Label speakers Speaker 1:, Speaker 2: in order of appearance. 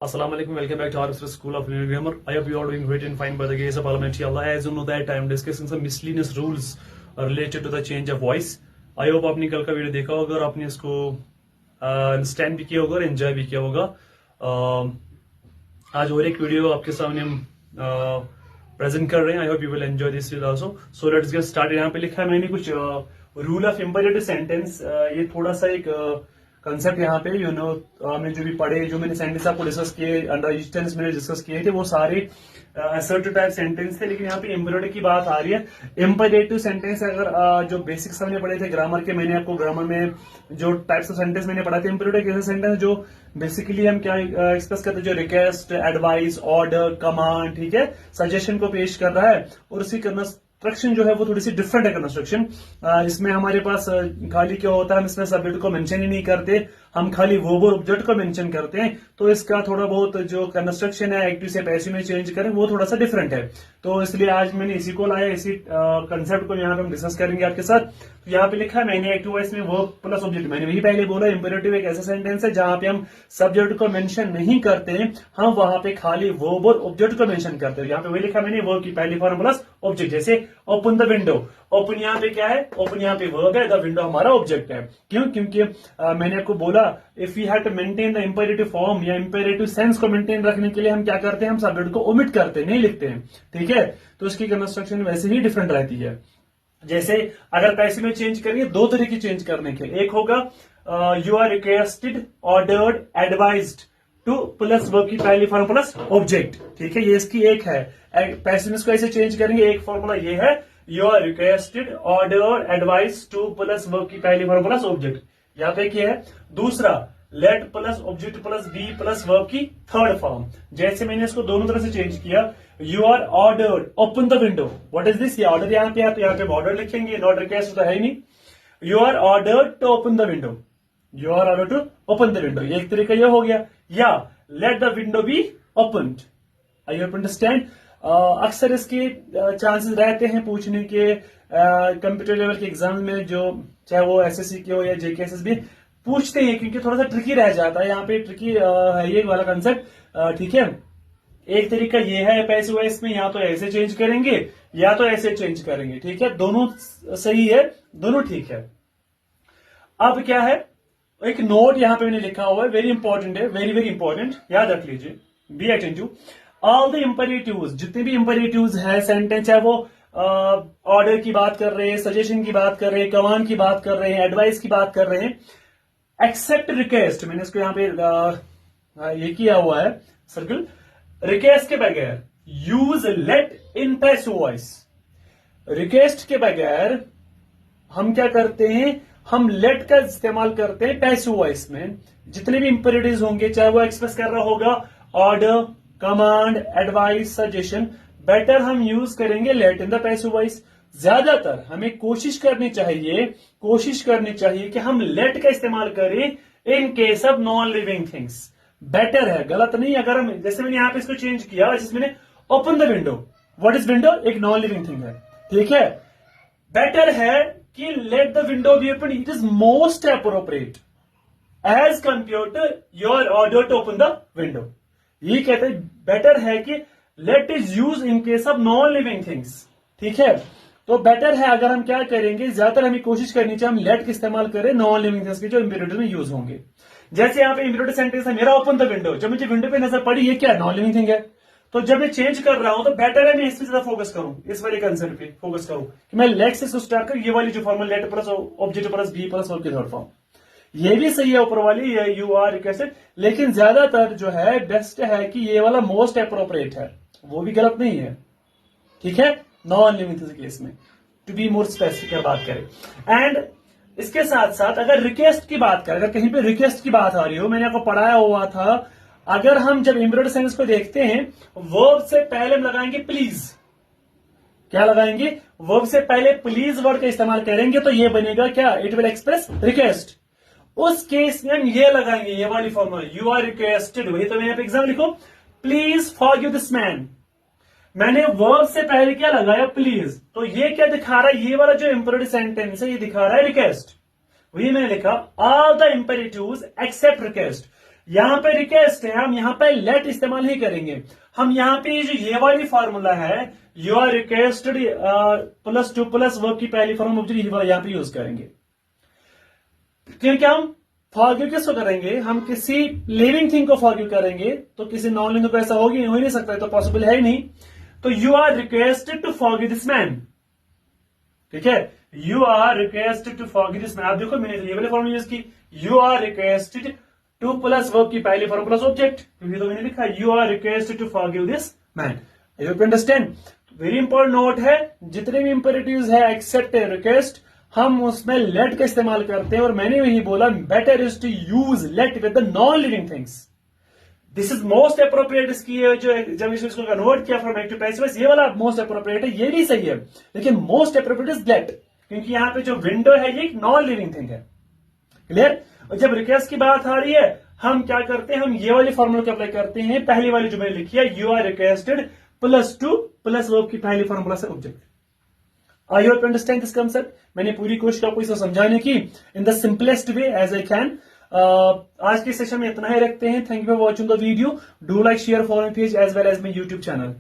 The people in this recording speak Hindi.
Speaker 1: Assalamu alaikum. Welcome back to our School of Linear Grammar. I hope you are doing great and fine by the grace of Almighty Allah. As you know that I am discussing some miscellaneous rules related to the change of voice. I hope आपने कल का वीडियो देखा होगा और आपने इसको अंडरस्टैंड भी किया होगा और एंजॉय भी किया होगा। आज और एक वीडियो आपके सामने हम प्रेजेंट कर रहे हैं। I hope you will enjoy this video also. So let's get started. यहाँ पे लिखा है मैंने कुछ रूल ऑफ इंपेरेटिव सेंटेंस। ये थोड़ा सा एक कंसेप्ट यहाँ पे हमने जो भी पढ़े, जो मैंने सेंटेंस आपको डिस्कस किए अंडर ईच टेंस मैंने डिस्कस किए थे, वो सारे असर्टिव टाइप सेंटेंस थे। लेकिन यहाँ पे इंपेरेटिव की बात आ रही है। इंपेरेटिव सेंटेंस अगर जो बेसिक्स हमने पढ़े थे ग्रामर के, मैंने आपको ग्रामर में जो टाइप्स ऑफ सेंटेंस मैंने पढ़ा थे, इंपेरेटिव ऐसे सेंटेंस जो बेसिकली हम क्या एक्सप्रेस करते हैं, जो रिक्वेस्ट, एडवाइस, ऑर्डर, कमांड, ठीक है, सजेशन को पेश कर रहा है। और उसी कंस्ट्रक्शन जो है वो थोड़ी सी डिफरेंट है कंस्ट्रक्शन। इसमें हमारे पास खाली क्या होता है, हम इसमें सब्जेक्ट को मेंशन ही नहीं करते, हम खाली वर्ब और ऑब्जेक्ट को मेंशन करते हैं। तो इसका थोड़ा बहुत जो कंस्ट्रक्शन है एक्टिव से पैसिव में चेंज करें वो थोड़ा सा डिफरेंट है। तो इसलिए आज मैंने इसी को लाया, इसी कंसेप्ट को यहाँ पे हम डिस्कस करेंगे आपके साथ। तो यहाँ पे लिखा है मैंने एक्टिव वॉइस में वर्ब प्लस ऑब्जेक्ट। मैंने वही पहले बोला, इंपेरेटिव एक ऐसा सेंटेंस है जहां पे हम सब्जेक्ट को मेंशन नहीं करते हैं, हम वहां पे खाली वर्ब और ऑब्जेक्ट को मेंशन करते हैं। यहाँ पे वही लिखा मैंने वर्ब की पहली फॉर्म प्लस ऑब्जेक्ट। जैसे ओपन द विंडो, ओपन यहाँ पे क्या है, ओपन यहाँ पे वर्ब है, द विंडो हमारा ऑब्जेक्ट है। क्यों? क्योंकि मैंने आपको बोला if you have to maintain the imperative form या इंपेरेटिव सेंस को मेंटेन रखने के लिए हम क्या करते हैं, हम सब्जेक्ट को ओमिट करते हैं, नहीं लिखते हैं, ठीक है। तो इसकी कंस्ट्रक्शन वैसे ही डिफरेंट रहती है। जैसे अगर पैसिव में चेंज करेंगे, दो तरीके चेंज करने के। एक होगा you are requested, ordered, advised to plus verb की पहली फॉर्म प्लस ऑब्जेक्ट, ठीक है, ये इसकी एक है। पैसिव को ऐसे चेंज करेंगे, एक फॉर्मूला ये है, you are requested, order, advice to plus verb की पहली फॉर्म प्लस ऑब्जेक्ट, यहाँ पे क्या है। दूसरा let plus object plus be plus verb की थर्ड फॉर्म। जैसे मैंने इसको दोनों तरह से चेंज किया, you are ordered open the window, what is this, ये ऑर्डर यहाँ पे है तो यहाँ पे ऑर्डर लिखेंगे, नॉट रिक्वेस्ट तो है ही नहीं। You are ordered to open the window, you are order to open the window, ये एक तरीका ये हो गया। या let the window be opened, I hope understand. अक्सर इसके चांसेस रहते हैं पूछने के कंप्यूटर लेवल के एग्जाम में, जो चाहे वो एसएससी के हो या जेकेएसएस भी पूछते हैं, क्योंकि थोड़ा सा ट्रिकी रह जाता है। यहाँ पे ट्रिकी है ये वाला कंसेप्ट, ठीक है। एक तरीका ये है पैसिव वॉइस में, या तो ऐसे चेंज करेंगे या तो ऐसे चेंज करेंगे, ठीक है, दोनों सही है, दोनों ठीक है। अब क्या है, एक नोट यहाँ पे मैंने लिखा हुआ है, वेरी इंपॉर्टेंट है, वेरी वेरी इंपॉर्टेंट, याद रख लीजिए, बी अटेंटिव। ऑल द इंपेरेटिव्स, जितने भी इंपेरेटिव्स है सेंटेंस, चाहे वो ऑर्डर की बात कर रहे हैं, सजेशन की बात कर रहे हैं, कमांड की बात कर रहे हैं, एडवाइस की बात कर रहे हैं, एक्सेप्ट रिक्वेस्ट, मैंने इसको यहाँ पे ये किया हुआ है सर्कल, रिक्वेस्ट के बगैर use let in passive voice. Request के बगैर हम क्या करते हैं, हम लेट का इस्तेमाल करते हैं पैसिव वॉइस में। जितने भी इंपेरेटिव्स होंगे, चाहे वो एक्सप्रेस कर रहा होगा order, command, advice, suggestion, better हम यूज करेंगे let in the passive voice. ज्यादातर हमें कोशिश करनी चाहिए कि हम लेट का इस्तेमाल करें इन case of non living things. Better है, गलत नहीं। अगर हम, जैसे मैंने यहां पे इसको चेंज किया, जिसमें open the window, what is window, एक नॉन लिविंग थिंग है, ठीक है। बेटर है कि let the window be open, it is most appropriate as compare to your order to open the window. ये कहते हैं बेटर है कि let is use in case of non living things, ठीक है। तो बेटर है अगर हम क्या करेंगे, ज्यादातर हमें कोशिश करनी चाहिए हम लेट का इस्तेमाल करें नॉन लिविंग थिंग्स के जो इंपेरेटिव में यूज होंगे। जैसे यहाँ पे इंपेरेटिव सेंटेंस है, मेरा ओपन द विंडो, जब मुझे विंडो पे नजर पड़ी, ये क्या नॉन लिविंग थिंग है, तो जब मैं चेंज कर रहा हूं तो बेटर है मैं इस पे ज्यादा फोकस करूं, इस वाले कंसेप्ट पे फोकस करूं कि मैं लेट से स्टार्ट कर, ये वाली जो formula let plus object plus be plus verb की थर्ड फॉर्म, ये भी सही है ऊपर वाली, यू आर रिक्वेस्टेड। लेकिन ज्यादातर जो है बेस्ट है कि ये वाला मोस्ट अप्रोप्रिएट है, वो भी गलत नहीं है, ठीक है, नॉन लिविंग थिंग्स केस में, टू बी मोर स्पेसिफिक बात करें। एंड इसके साथ साथ अगर रिक्वेस्ट की बात करें, अगर कहीं पे रिक्वेस्ट की बात आ रही हो, मैंने आपको पढ़ाया हुआ था, अगर हम जब इंपेरेटिव सेंटेंस को देखते हैं, वर्ब से पहले हम लगाएंगे प्लीज। क्या लगाएंगे, वर्ब से पहले प्लीज वर्ड का इस्तेमाल करेंगे तो ये बनेगा क्या, इट विल एक्सप्रेस रिक्वेस्ट। उस केस में हम ये लगाएंगे, ये वाली फॉर्मूला, यू आर रिक्वेस्टेड, वही तो मैं यहाँ पे एग्जाम लिखो, प्लीज फॉरगिव दिस मैन, मैंने वर्ब से पहले क्या लगाया, प्लीज, तो ये क्या दिखा रहा है, ये वाला जो इंपेरेटिव सेंटेंस है ये दिखा रहा है रिक्वेस्ट। वही मैंने लिखा ऑल द इंपेरेटिव्स एक्सेप्ट रिक्वेस्ट। यहाँ पे रिक्वेस्ट है, हम यहाँ पे लेट इस्तेमाल नहीं करेंगे। हम यहाँ पे जो ये वाली फॉर्मूला है, you are requested plus to plus verb की पहली फॉर्म ऑब्जेक्ट यहाँ पे यूज करेंगे। क्योंकि हम फॉरगिव किसको करेंगे, हम किसी लिविंग थिंग को फॉरगिव करेंगे, तो किसी नॉन लिविंग को ऐसा हो ही नहीं सकता, तो पॉसिबल है ही नहीं। तो you are requested to forgive this man, ठीक है, you are requested to forgive this man. आप देखो मैंने ये वाली फॉर्मूला यूज की, you are requested to plus verb की पहली फॉर्म प्लस ऑब्जेक्ट, क्योंकि तो मैंने लिखा you are requested to forgive this man. You understand, very important note है, जितने भी इंपेरेटिव्स है एक्सेप्ट रिक्वेस्ट, हम उसमें लेट का इस्तेमाल करते हैं, और मैंने यही बोला better is to use let with the non living things. This is most appropriate. इसकी जो जब इसको कन्वर्ट किया फ्रॉम एक्टिव पैसिव वॉइस, ये वाला मोस्ट अप्रोप्रिएट है, ये भी सही है, लेकिन मोस्ट अप्रोप्रिएट इज लेट, क्योंकि यहाँ पे जो विंडो है ये एक नॉन लिविंग थिंग है। क्लियर। और जब रिक्वेस्ट की बात आ रही है, हम क्या करते हैं, हम ये वाली फॉर्मूला को अप्लाई करते हैं, पहली वाली जो मैंने लिखी है, you are requested plus to plus verb की पहली फॉर्मूला से object. I hope understand this concept. मैंने पूरी कोशिश आपको इसे समझाने की in the simplest way as I can. आज के सेशन में इतना ही रखते हैं। Thank you for watching the video. Do like share follow page as well as my YouTube channel.